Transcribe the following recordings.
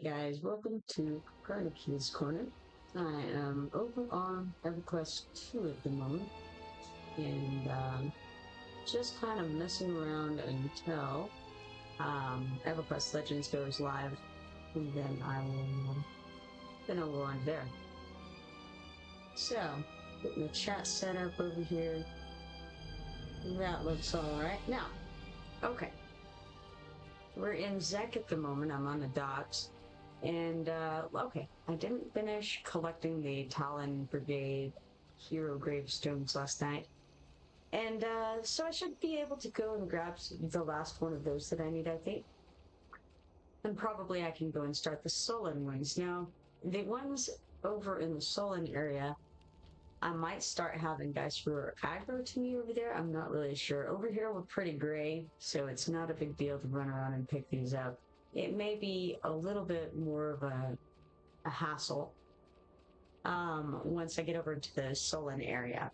guys, welcome to Kipoerneke's Corner. I am over on EverQuest 2 at the moment, and just kind of messing around until EverQuest Legends goes live, and then I'll go on there. So, getting the chat set up over here. That looks alright. Now, okay. We're in Zek at the moment. I'm on the docks. And, okay. I didn't finish collecting the Talon Brigade hero gravestones last night. And, so I should be able to go and grab the last one of those that I need, I think. And probably I can go and start the Sullen ones. Now, the ones over in the Sullen area, I might start having guys who are aggro to me over there. I'm not really sure. Over here, we're pretty gray, so it's not a big deal to run around and pick these up. It may be a little bit more of a hassle once I get over to the Sullen area.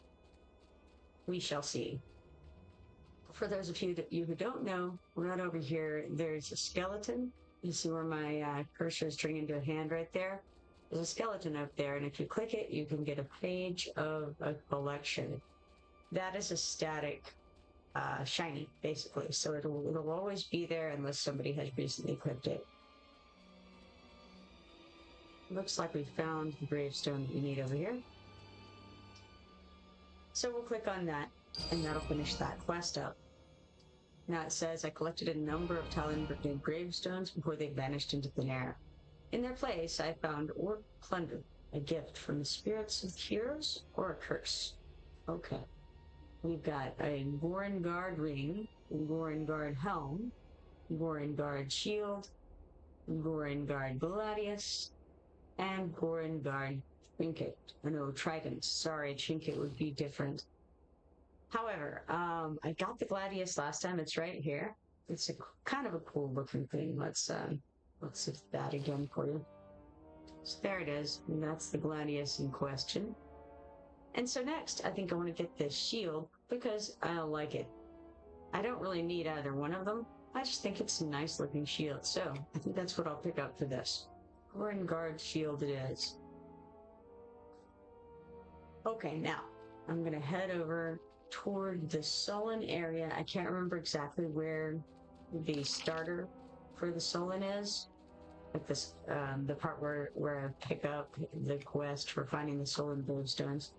We shall see. For those of you who don't know, right over here, there's a skeleton. You see where my cursor is turning into a hand right there? There's a skeleton up there, and if you click it, you can get a page of a collection. That is a static shiny, basically, so it'll always be there unless somebody has recently clicked it. Looks like we found the gravestone that we need over here. So we'll click on that, and that'll finish that quest up. Now it says, I collected a number of Talon Brigade gravestones before they vanished into thin air. In their place, I found orc plunder, a gift from the spirits of heroes or a curse. Okay. We've got a Warrengard ring, Warrengard helm, Warrengard shield, Warrengard gladius, and Warrengard trinket. No, trident. Sorry, trinket would be different. However, I got the gladius last time. It's right here. It's a kind of a cool looking thing. Let's see that again for you. So there it is, and that's the gladius in question. And so next, I think I want to get this shield because I like it. I don't really need either one of them. I just think it's a nice looking shield. So I think that's what I'll pick up for this. Warrengard shield it is. Okay, now I'm going to head over toward the Sullen area. I can't remember exactly where the starter for the Sullen is. Like this, the part where I pick up the quest for finding the Sullen gravestones.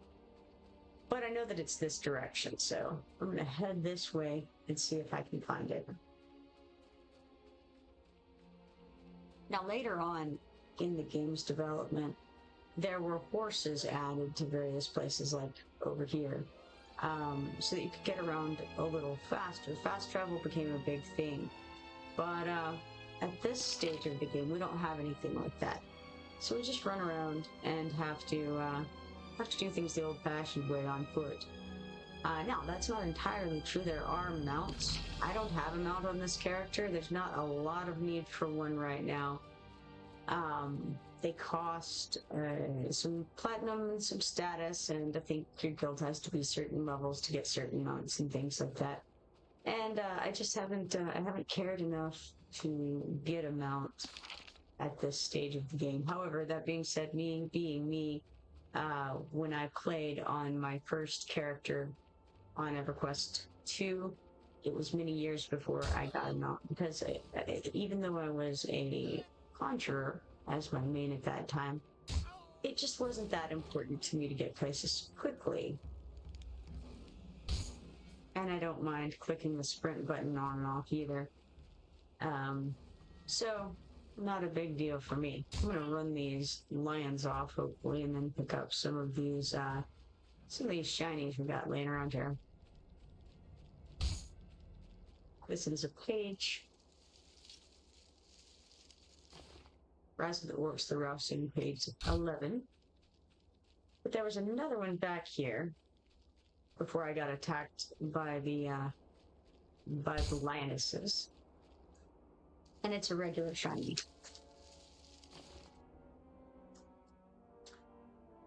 But I know that it's this direction, so I'm going to head this way and see if I can find it. Now later on in the game's development, there were horses added to various places, like over here, so that you could get around a little faster. Fast travel became a big thing, but at this stage of the game, we don't have anything like that. So we just run around and have to do things the old-fashioned way on foot. Now, that's not entirely true. There are mounts. I don't have a mount on this character. There's not a lot of need for one right now. They cost some platinum and some status, and I think your guild has to be certain levels to get certain mounts and things like that. And I just haven't cared enough to get a mount at this stage of the game. However, that being said, me being me, when I played on my first character on EverQuest 2, it was many years before I got a mount, because even though I was a conjurer as my main at that time, it just wasn't that important to me to get places quickly. And I don't mind clicking the sprint button on and off either. So, not a big deal for me. I'm going to run these lions off, hopefully, and then pick up some of these shinies we got laying around here. This is a page. Rise of the Orcs, the Rousing, page 11. But there was another one back here before I got attacked by the lionesses. And it's a regular shiny.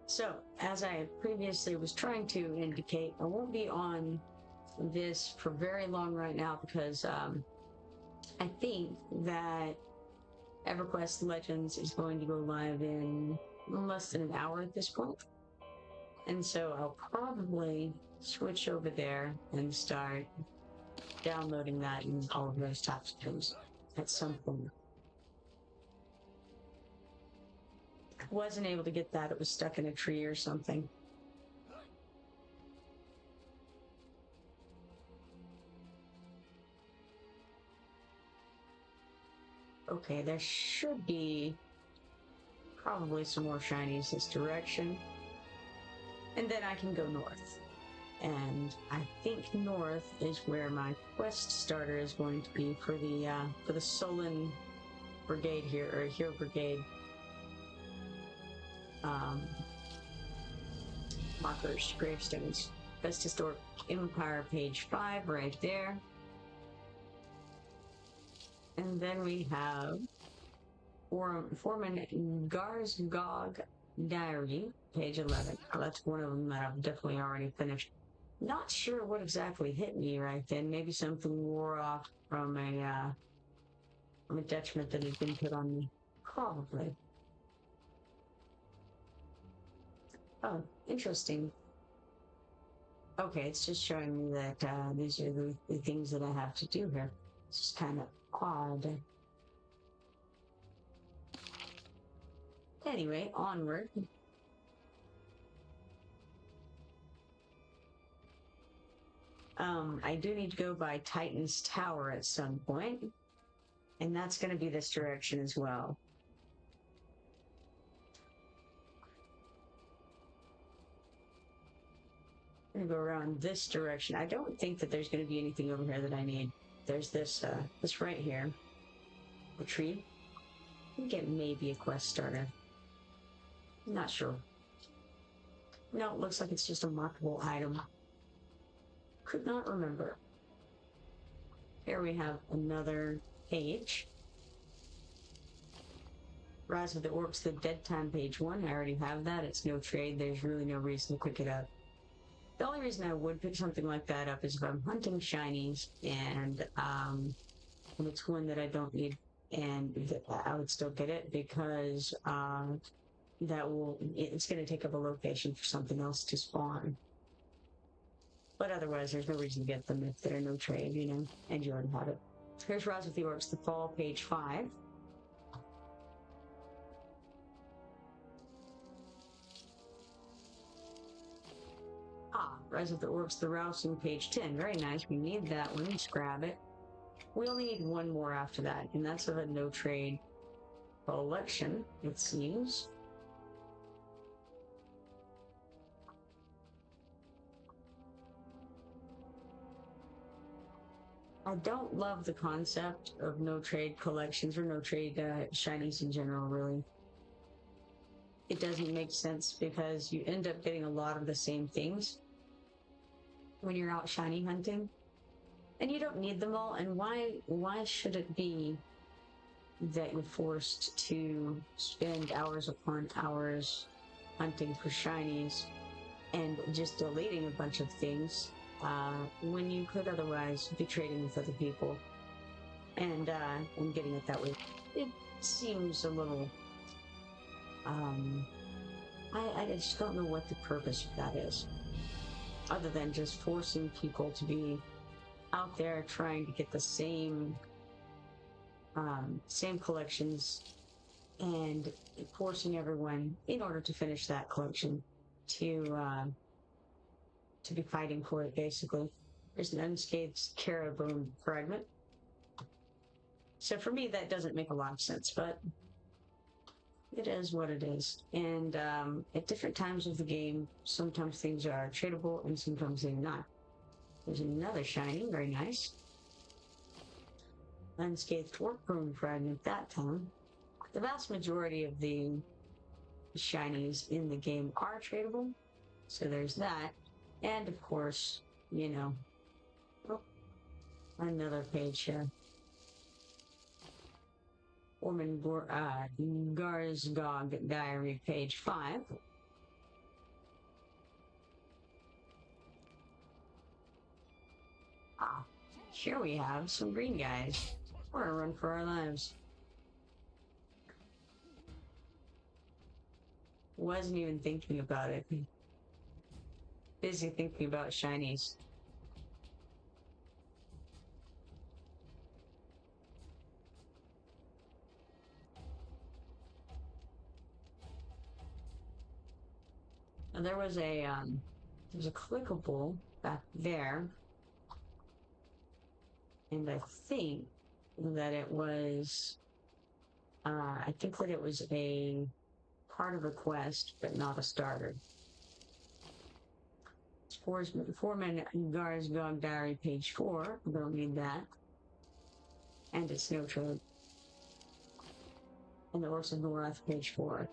So, as I previously was trying to indicate, I won't be on this for very long right now because I think that EverQuest Legends is going to go live in less than an hour at this point. And so I'll probably switch over there and start downloading that and all of those types of things at some point. Wasn't able to get that, it was stuck in a tree or something. Okay, there should be probably some more shinies this direction. And then I can go north. And I think north is where my quest starter is going to be for the Talon Brigade here, or Hero Brigade. Markers, gravestones. Best Historic Empire, page 5, right there. And then we have Foreman Garzgog Diary, page 11. Oh, that's one of them that I've definitely already finished. Not sure what exactly hit me right then. Maybe something wore off from a detriment that had been put on me. Probably. Oh, interesting. Okay, it's just showing me that these are the things that I have to do here. It's just kind of odd. Anyway, onward. I do need to go by Titan's Tower at some point, and that's going to be this direction as well. I'm going to go around this direction. I don't think that there's going to be anything over here that I need. There's this right here. The tree. I think it may be a quest starter. Not sure. No, it looks like it's just a markable item. Could not remember. Here we have another page. Rise of the Orcs, the Dead Time, page 1. I already have that. It's no trade. There's really no reason to pick it up. The only reason I would pick something like that up is if I'm hunting shinies and it's one that I don't need, and I would still get it because it's going to take up a location for something else to spawn. But otherwise, there's no reason to get them if they're no trade, you know, and you already have it. Here's Rise of the Orcs, the Fall, page 5. Rise of the Orcs, the Rousing, page 10. Very nice. We need that one. Let's grab it. We only need one more after that, and that's of a no-trade collection, it seems. I don't love the concept of no-trade collections or no-trade shinies in general, really. It doesn't make sense because you end up getting a lot of the same things when you're out shiny hunting, and you don't need them all. And why should it be that you're forced to spend hours upon hours hunting for shinies and just deleting a bunch of things when you could otherwise be trading with other people and getting it that way? It seems a little I just don't know what the purpose of that is, other than just forcing people to be out there trying to get the same collections and forcing everyone, in order to finish that collection, to be fighting for it, basically. There's an unscathed carabone fragment. So for me, that doesn't make a lot of sense, but it is what it is. And at different times of the game, sometimes things are tradable and sometimes they're not. There's another shiny, very nice. Unscathed workroom fragment that time. The vast majority of the shinies in the game are tradable, so there's that. And of course, you know, another page here. Woman Garzgog Diary, page 5. Here we have some green guys. We're gonna run for our lives. Wasn't even thinking about it. Busy thinking about shinies. And there was a clickable back there, and I think that it was a part of a quest, but not a starter. It's Foreman Gar's Gog Diary, page 4. We don't need that. And it's no trade. And the Orcs of North, page 4.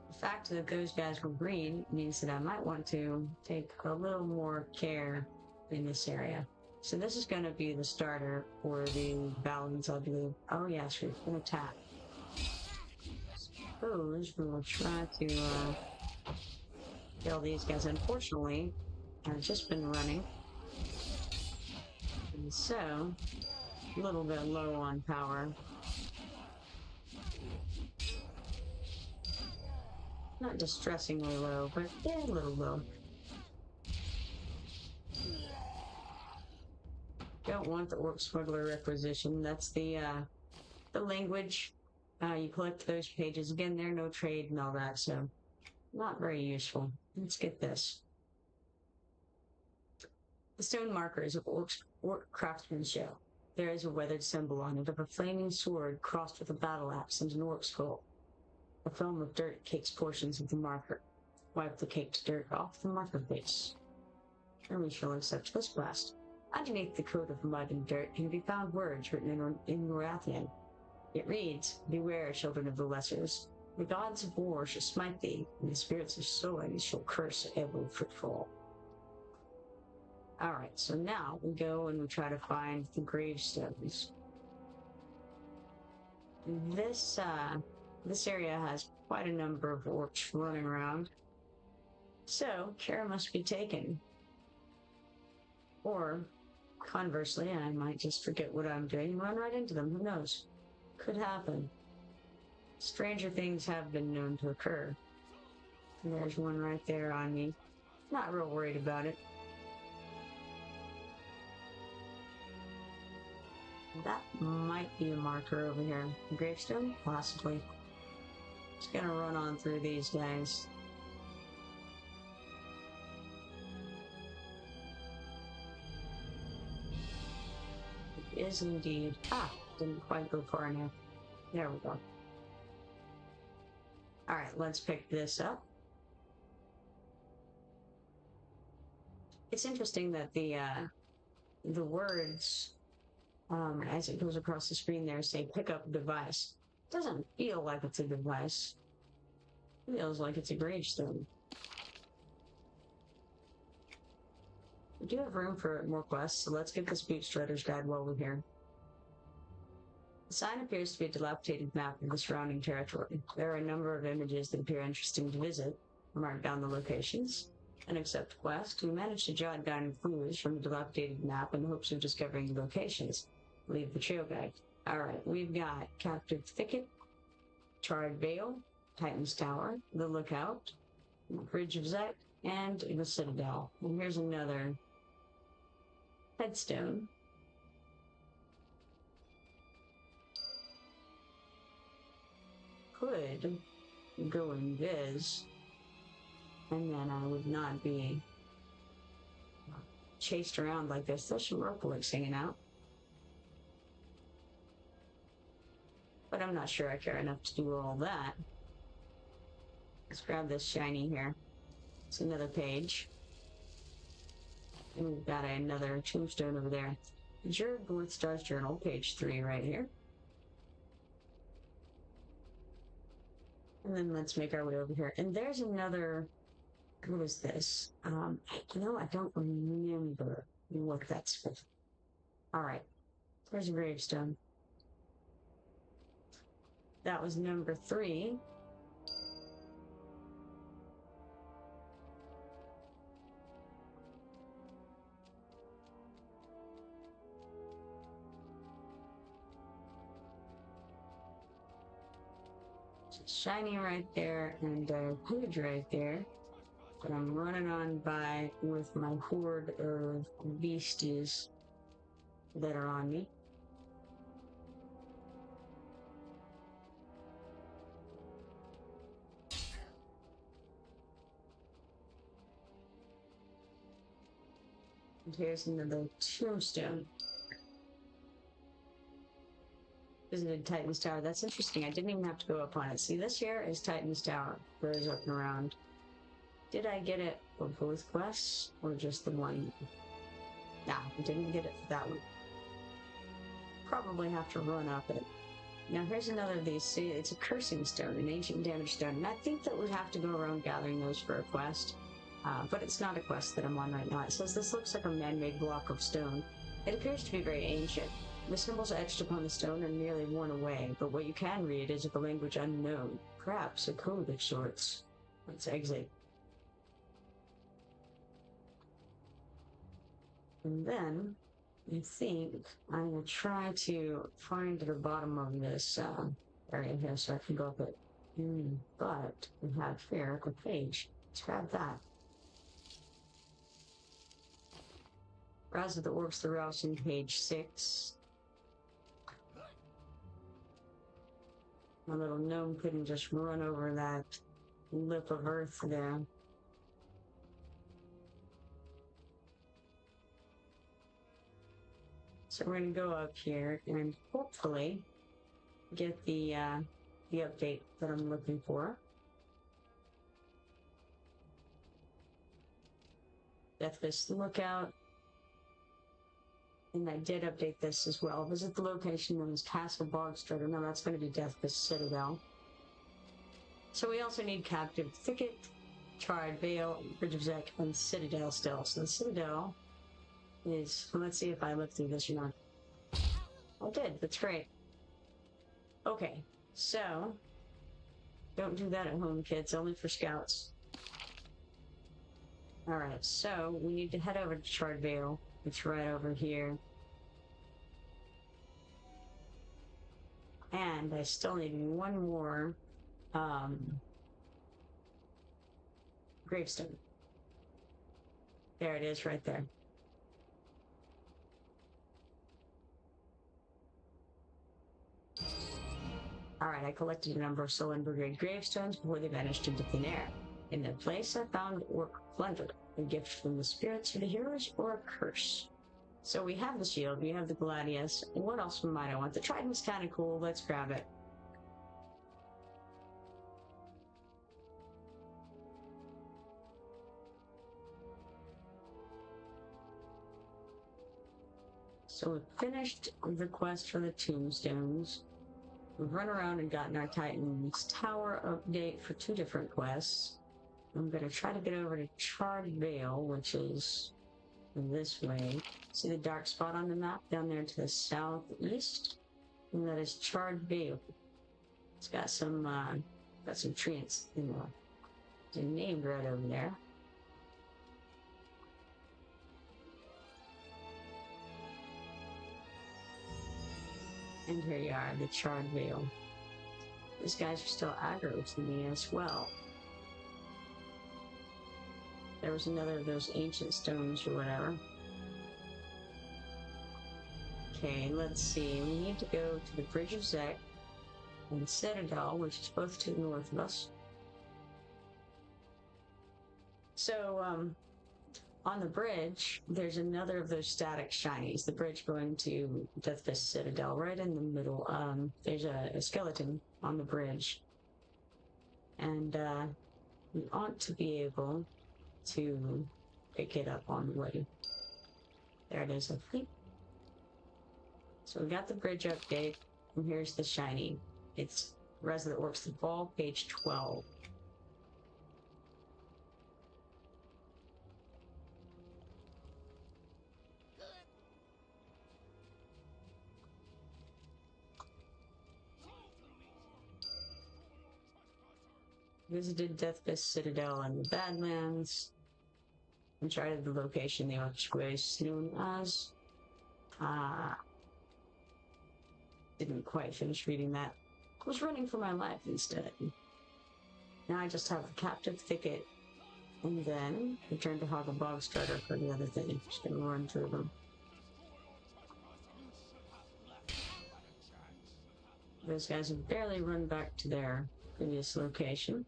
The fact that those guys were green means that I might want to take a little more care in this area. So this is going to be the starter for the balance, I believe. Oh yes, we're going to attack. Suppose we will try to kill these guys. Unfortunately, I've just been running. And so, a little bit low on power. Not distressingly low, but yeah, a little low. Don't want the orc smuggler requisition. That's the language. You collect those pages. Again, they're no trade and all that, so not very useful. Let's get this. The stone markers of orc craftsmanship. There is a weathered symbol on it of a flaming sword crossed with a battle axe and an orc skull. A film of dirt cakes portions of the marker. Wipe the caked dirt off the marker face. And we shall accept this quest. Underneath the coat of mud and dirt can be found words written in Norathian. It reads, "Beware, children of the Lessers. The gods of war shall smite thee, and the spirits of sowing shall curse every footfall." Alright, so now we go and we try to find the gravestones. This area has quite a number of orcs running around. So, care must be taken. Or, conversely, I might just forget what I'm doing and run right into them. Who knows? Could happen. Stranger things have been known to occur. And there's one right there on me. Not real worried about it. That might be a marker over here. A gravestone? Possibly. Just gonna run on through these guys. It is indeed. Didn't quite go far enough. There we go. Alright, let's pick this up. It's interesting that the words as it goes across the screen there say pick up device. It doesn't feel like it's a device. It feels like it's a gravestone. We do have room for more quests, so let's get this boot shredder's guide while we're here. The sign appears to be a dilapidated map of the surrounding territory. There are a number of images that appear interesting to visit. Mark down the locations and accept quest. We managed to jot down clues from the dilapidated map in hopes of discovering the locations. Leave the trail guide. Alright, we've got Captive Thicket, Charred Vale, Titan's Tower, the Lookout, Bridge of Zek, and the Citadel. And here's another headstone. Could go invis, and then I would not be chased around like this. There's some rope hanging out. But I'm not sure I care enough to do all that. Let's grab this shiny here. It's another page. And we've got another tombstone over there. Jared Northstar's Journal, page 3 right here. And then let's make our way over here. And there's another... What is this? I don't remember what that's for. Alright. There's a gravestone. That was number 3. Shiny right there and a page right there. But I'm running on by with my horde of beasties that are on me. And here's another tombstone. Visited Titan's Tower. That's interesting. I didn't even have to go up on it. See, this here is Titan's Tower. Goes up and around. Did I get it for both quests or just the one? Nah, I didn't get it for that one. Probably have to run up it. Now here's another of these. See, it's a cursing stone, an ancient damage stone, and I think that we have to go around gathering those for a quest. But it's not a quest that I'm on right now. It says this looks like a man-made block of stone. It appears to be very ancient. The symbols etched upon the stone are nearly worn away, but what you can read is of a language unknown. Perhaps a code of sorts. Let's exit. And then, I think I'm going to try to find the bottom of this area here so I can go up it. But we have here a page. Let's grab that. Rise of the Orcs, the Rousing, page 6. My little gnome couldn't just run over that lip of earth there. So we're going to go up here and hopefully get the update that I'm looking for. Deathfist Lookout. And I did update this as well. Visit the location known as Castle Bogstrider. Now that's going to be Deathfist Citadel. So we also need Captive Thicket, Charred Vale, Bridge of Zek, and Citadel still. So the Citadel is, let's see if I looked through this or not. I did, that's great. Okay, so, don't do that at home, kids, only for scouts. Alright, so, we need to head over to Charred Vale. It's right over here. And I still need one more, gravestone. There it is, right there. Alright, I collected a number of Talon Brigade gravestones before they vanished into thin air. In their place, I found orc Plunder, a gift from the spirits for the heroes, or a curse. So we have the shield, we have the gladius. What else might I want? The trident's kind of cool, let's grab it. So we've finished the quest for the tombstones. We've run around and gotten our Titan's Tower update for 2 different quests. I'm going to try to get over to Charred Vale, which is this way. See the dark spot on the map down there to the southeast? And that is Charred Vale. It's got some treants in there. They're named right over there. And here you are, the Charred Vale. These guys are still aggro to me as well. There was another of those ancient stones or whatever. Okay, let's see. We need to go to the Bridge of Zek and Citadel, which is both to the north of us. So, on the bridge, there's another of those static shinies. The bridge going to Deathfist Citadel, right in the middle. There's a skeleton on the bridge. And, we ought to be able to pick it up on the way. There it is, I think. So we got the bridge update, and here's the shiny. It's Rise of the Orcs, the Ball, page 12. Visited Deathfist Citadel and the Badlands. And charted the location the orcs was known as. Didn't quite finish reading that. was running for my life instead. Now I just have the Captive Thicket, and then return to Hoggle Bog Starter for the other thing. Just gonna run through them. Those guys have barely run back to their previous location.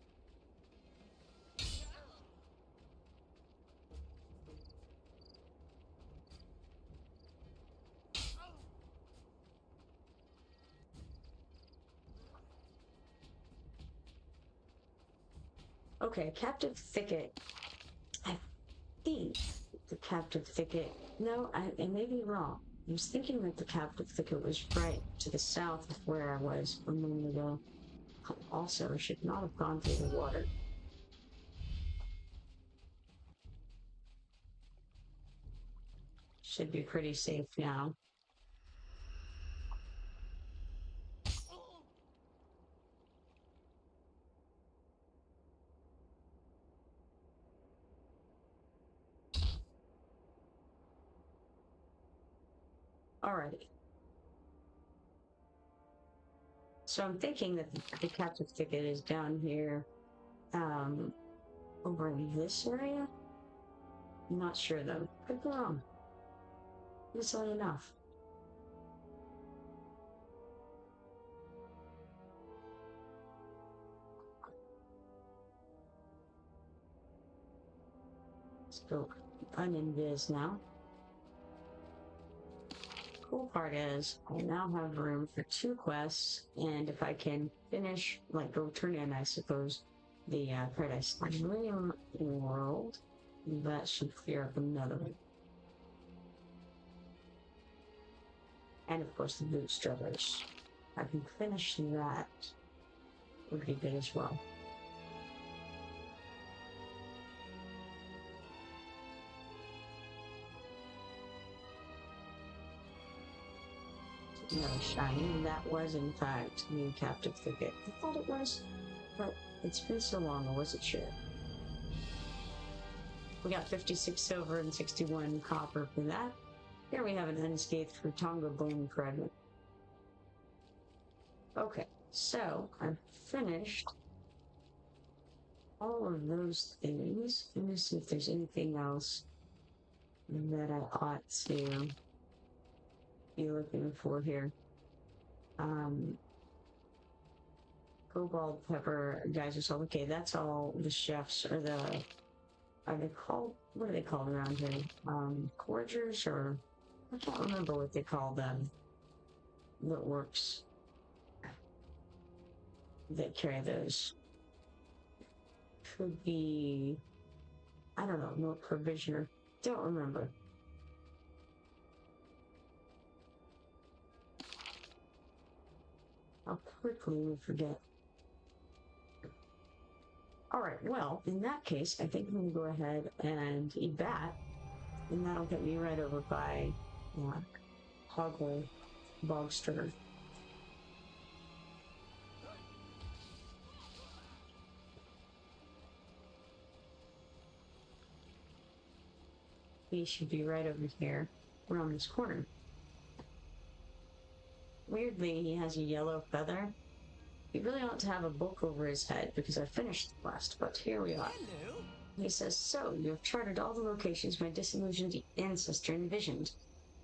Okay, Captive Thicket. I think the Captive Thicket... No, I may be wrong. I was thinking that the Captive Thicket was right to the south of where I was a moment ago. Also, I should not have gone through the water. Should be pretty safe now. Alrighty. So I'm thinking that the Captive Thicket is down here, over in this area? I'm not sure though. Could be wrong. Easily enough. Let's go uninvis now. Cool part is I now have room for 2 quests, and if I can finish, like go turn in, I suppose, the Paradise Dream World, that should clear up another one. And of course the Bootstrappers. I can finish that, would be good as well. No, shiny. That was, in fact, the Captive Thicket. I thought it was, but it's been so long, I wasn't sure. We got 56 silver and 61 copper for that. Here we have an unscathed Rutonga bone fragment. Okay, so I've finished all of those things. Let me see if there's anything else that I ought to be looking for here. Cobalt pepper, geyser, okay, that's all the chefs, or the, are they called, what are they called around here? Foragers, or, I can't remember what they call them. The orcs that carry those. Could be, I don't know, no provisioner, don't remember. How quickly we forget. Alright, well, in that case, I think I'm going to go ahead and eat that, and that'll get me right over by Hoggle Bogster. He should be right over here, around this corner. Weirdly, he has a yellow feather. He really ought to have a book over his head because I finished the quest, but here we are. Hello. He says, so, you have charted all the locations my disillusioned ancestor envisioned.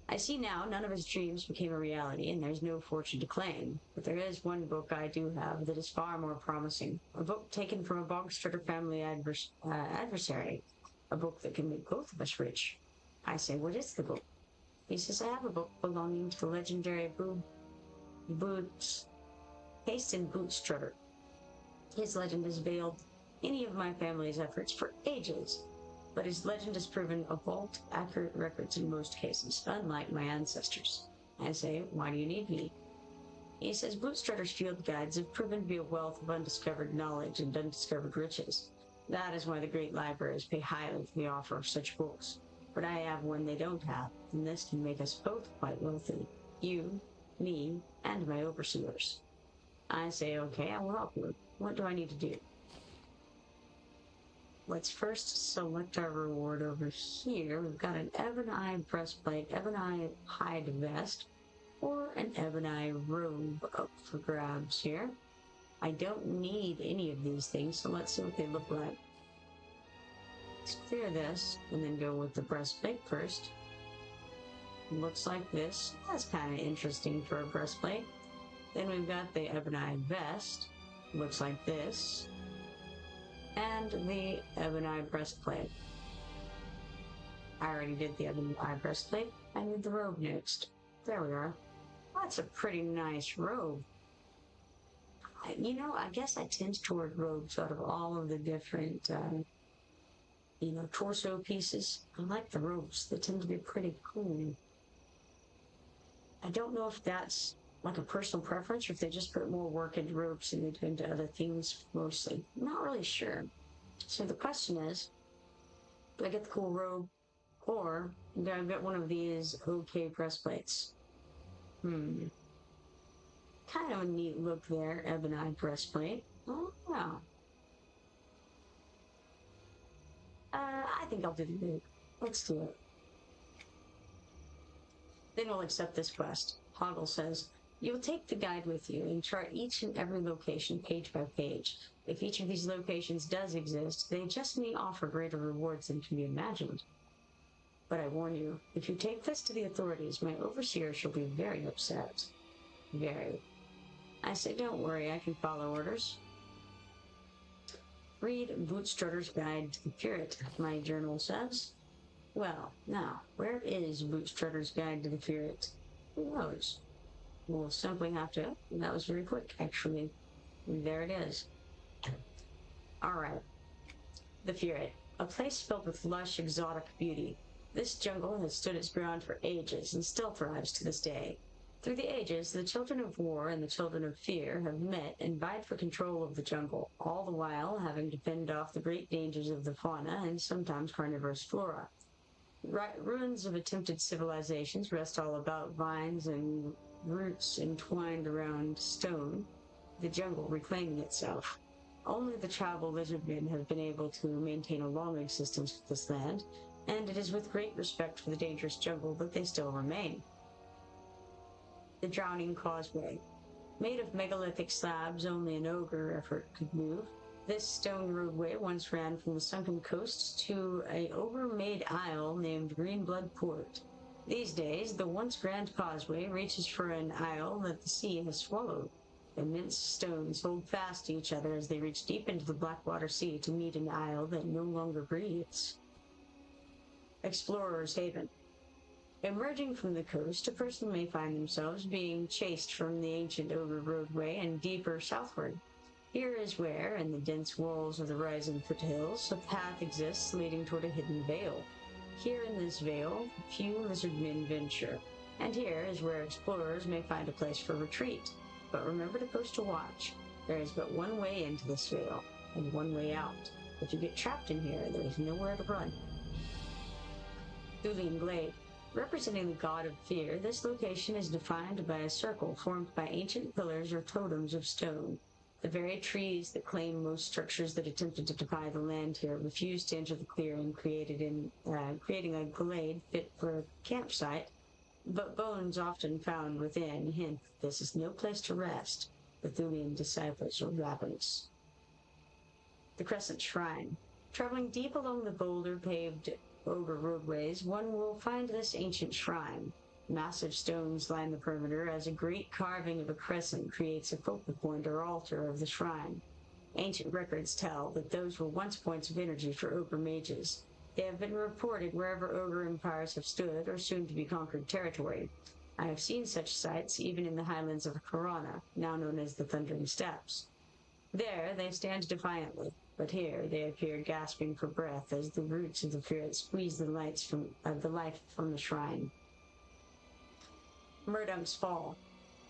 I see now none of his dreams became a reality, and there's no fortune to claim. But there is one book I do have that is far more promising. A book taken from a Bogstrutter family adversary. A book that can make both of us rich. I say, what is the book? He says, I have a book belonging to the legendary Hasten Bootstrutter. His legend has veiled any of my family's efforts for ages, but his legend has proven a vault accurate records in most cases, unlike my ancestors. I say, why do you need me? He says, Bootstrutter's field guides have proven to be a wealth of undiscovered knowledge and undiscovered riches. That is why the great libraries pay highly for the offer of such books. But I have one they don't have, and this can make us both quite wealthy. You, me, and my overseers. I say, okay, I will help you. What do I need to do? Let's first select our reward over here. We've got an ebony breastplate, ebony hide vest, or an ebony robe up for grabs here. I don't need any of these things, so let's see what they look like. Let's clear this and then go with the breastplate first. Looks like this. That's kind of interesting for a breastplate. Then we've got the ebony vest. Looks like this. And the ebony breastplate. I already did the ebony breastplate. I need the robe next. There we are. That's a pretty nice robe. You know, I guess I tend toward robes out of all of the different, torso pieces. I like the robes. They tend to be pretty cool. I don't know if that's like a personal preference or if they just put more work into robes and they do into other things mostly. I'm not really sure. So the question is, do I get the cool robe or do I get one of these okay breastplates? Kind of a neat look there, ebony breastplate. Oh, wow. I think I'll do the boot. Let's do it. Then we'll accept this quest. Hoggle says, you'll take the guide with you and chart each and every location page by page. If each of these locations does exist, they just may offer greater rewards than can be imagined. But I warn you, if you take this to the authorities, my overseer shall be very upset. Very. I say, don't worry, I can follow orders. Read Bootstrutter's Guide to the Feerrott, my journal says. Well, now, where is Bootstrutter's Guide to the Feerrott? Who knows? We'll simply have to... That was very quick, actually. There it is. Alright. The Feerrott, a place filled with lush, exotic beauty. This jungle has stood its ground for ages and still thrives to this day. Through the ages, the children of war and the children of fear have met and vied for control of the jungle, all the while having to fend off the great dangers of the fauna and sometimes carnivorous flora. Ruins of attempted civilizations rest all about vines and roots entwined around stone, the jungle reclaiming itself. Only the tribal lizardmen have been able to maintain a long existence with this land, and it is with great respect for the dangerous jungle that they still remain. The Drowning Causeway. Made of megalithic slabs only an ogre effort could move, this stone roadway once ran from the sunken coast to a ogre-made isle named Greenblood Port. These days, the once grand causeway reaches for an isle that the sea has swallowed. Immense stones hold fast to each other as they reach deep into the Blackwater Sea to meet an isle that no longer breathes. Explorer's Haven. Emerging from the coast, a person may find themselves being chased from the ancient ogre roadway and deeper southward. Here is where, in the dense walls of the rising foothills, a path exists leading toward a hidden vale. Here in this vale, few lizardmen venture, and here is where explorers may find a place for retreat. But remember to post a watch. There is but one way into this vale, and one way out. If you get trapped in here, there is nowhere to run. Thulian Glade. Representing the god of fear, this location is defined by a circle formed by ancient pillars or totems of stone. The very trees that claim most structures that attempted to defy the land here refused to enter the clearing, creating a glade fit for a campsite, but bones often found within hint that this is no place to rest. The Thulian disciples are ravenous. The Crescent Shrine. Traveling deep along the boulder-paved ogre roadways, one will find this ancient shrine. Massive stones line the perimeter as a great carving of a crescent creates a focal point or altar of the shrine. Ancient records tell that those were once points of energy for ogre mages. They have been reported wherever ogre empires have stood or soon to be conquered territory. I have seen such sites even in the highlands of Korner, now known as the Thundering Steppes. There they stand defiantly, but here they appear gasping for breath as the roots of the Feerrott squeeze the life from the shrine. Murdunk's Fall.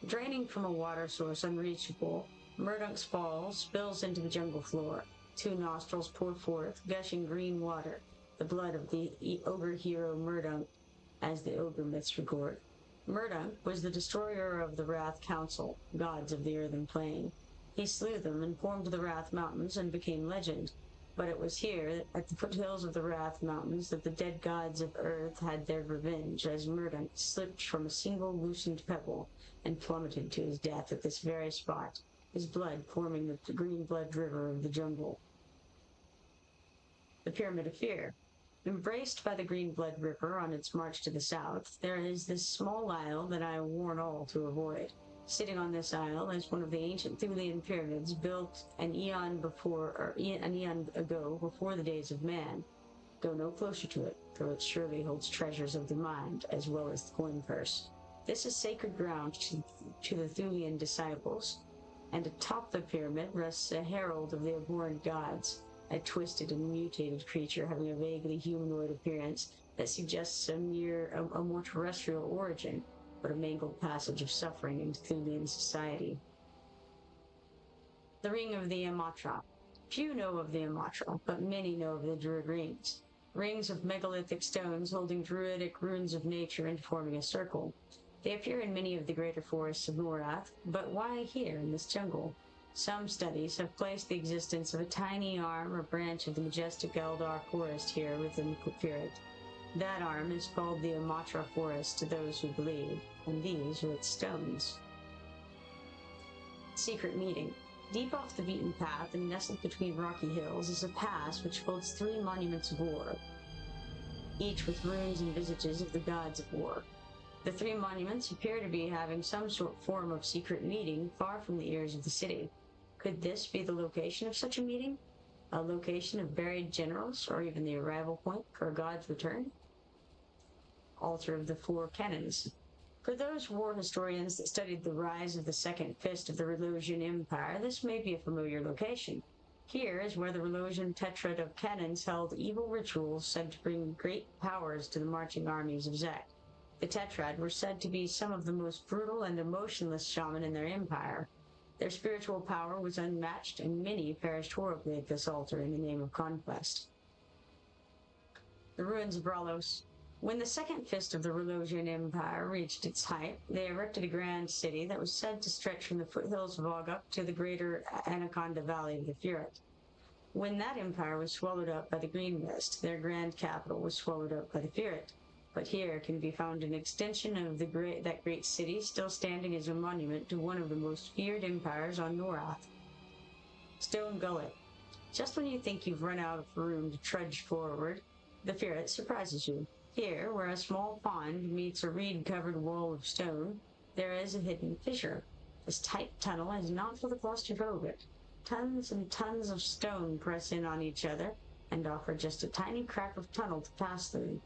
Draining from a water source unreachable, Murdunk's Fall spills into the jungle floor. Two nostrils pour forth gushing green water, the blood of the ogre hero Murdunk, as the ogre myths record. Murdunk was the destroyer of the Wrath Council, gods of the earthen plane. He slew them and formed the Wrath Mountains and became legend. But it was here, at the foothills of the Wrath Mountains, that the dead gods of Earth had their revenge, as Murdant slipped from a single loosened pebble and plummeted to his death at this very spot, his blood forming the green blood river of the jungle. The Pyramid of Fear. Embraced by the Green Blood River on its march to the south, there is this small isle that I warn all to avoid. Sitting on this isle is one of the ancient Thulian pyramids built an eon ago, before the days of man. Go no closer to it, for it surely holds treasures of the mind, as well as the coin purse. This is sacred ground to the Thulian disciples, and atop the pyramid rests a herald of the abhorrent gods, a twisted and mutated creature having a vaguely humanoid appearance that suggests a more terrestrial origin, but a mangled passage of suffering into Thulian society. The Ring of the Amatra. Few know of the Amatra, but many know of the Druid Rings. Rings of megalithic stones holding druidic runes of nature and forming a circle. They appear in many of the greater forests of Norath, but why here in this jungle? Some studies have placed the existence of a tiny arm or branch of the majestic Eldar forest here within Feerrott. That arm is called the Amatra Forest to those who believe, and these are its stones. Secret Meeting. Deep off the beaten path and nestled between rocky hills is a pass which holds 3 monuments of war, each with runes and visages of the gods of war. The 3 monuments appear to be having some form of secret meeting far from the ears of the city. Could this be the location of such a meeting? A location of buried generals, or even the arrival point for a god's return? Altar of the 4 Cannons. For those war historians that studied the rise of the Second Fist of the Relosian Empire, this may be a familiar location. Here is where the Relosian Tetrad of Cannons held evil rituals said to bring great powers to the marching armies of Zek. The Tetrad were said to be some of the most brutal and emotionless shaman in their empire. Their spiritual power was unmatched, and many perished horribly at this altar in the name of conquest. The Ruins of Bralos. When the Second Fist of the Relosian Empire reached its height, they erected a grand city that was said to stretch from the foothills of Augup to the greater Anaconda Valley of the Feerrott. When that empire was swallowed up by the Green Mist, their grand capital was swallowed up by the Feerrott. But here can be found an extension of that great city, still standing as a monument to one of the most feared empires on Norath. Stone Gullet. Just when you think you've run out of room to trudge forward, the Feerrott surprises you. Here, where a small pond meets a reed-covered wall of stone, there is a hidden fissure. This tight tunnel is not for the claustrophobic. Tons and tons of stone press in on each other and offer just a tiny crack of tunnel to pass through.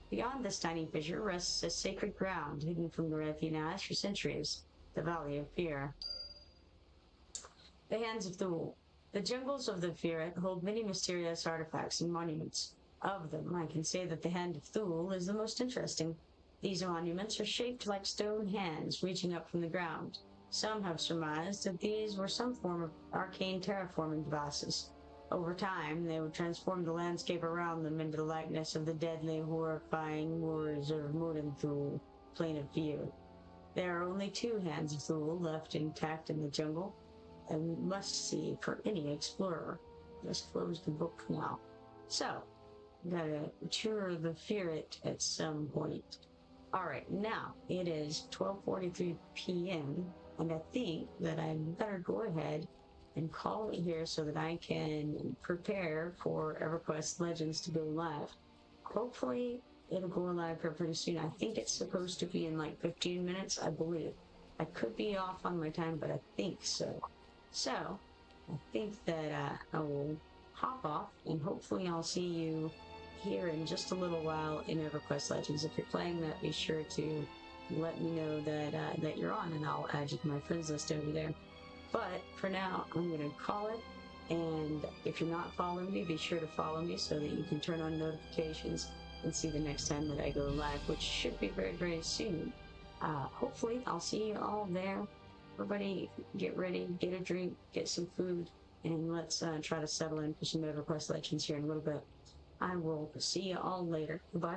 Beyond this tiny fissure rests a sacred ground hidden from Norathian eyes for centuries, the Valley of Fear. The Hands of Thule. The jungles of the Feerrott hold many mysterious artifacts and monuments. Of them, I can say that the Hand of Thule is the most interesting. These monuments are shaped like stone hands reaching up from the ground. Some have surmised that these were some form of arcane terraforming devices. Over time, they would transform the landscape around them into the likeness of the deadly, horrifying moors of Mordenthul, Plain of Fear. There are only 2 Hands of Thule left intact in the jungle, a must-see for any explorer. Just close the book now. So, gotta tour the Feerrott at some point. Alright, now it is 12:43 p.m., and I think that I better go ahead and call it here so that I can prepare for EverQuest Legends to go live. Hopefully, it'll go live here pretty soon. I think it's supposed to be in like 15 minutes, I believe. I could be off on my time, but I think so. So, I think that I will hop off, and hopefully I'll see you here in just a little while in EverQuest Legends. If you're playing that, be sure to let me know that you're on, and I'll add you to my friends list over there. But for now, I'm going to call it, and if you're not following me, be sure to follow me so that you can turn on notifications and see the next time that I go live, which should be very, very soon. Hopefully, I'll see you all there. Everybody, get ready, get a drink, get some food, and let's try to settle in for some EverQuest Legends here in a little bit. I will see you all later. Goodbye.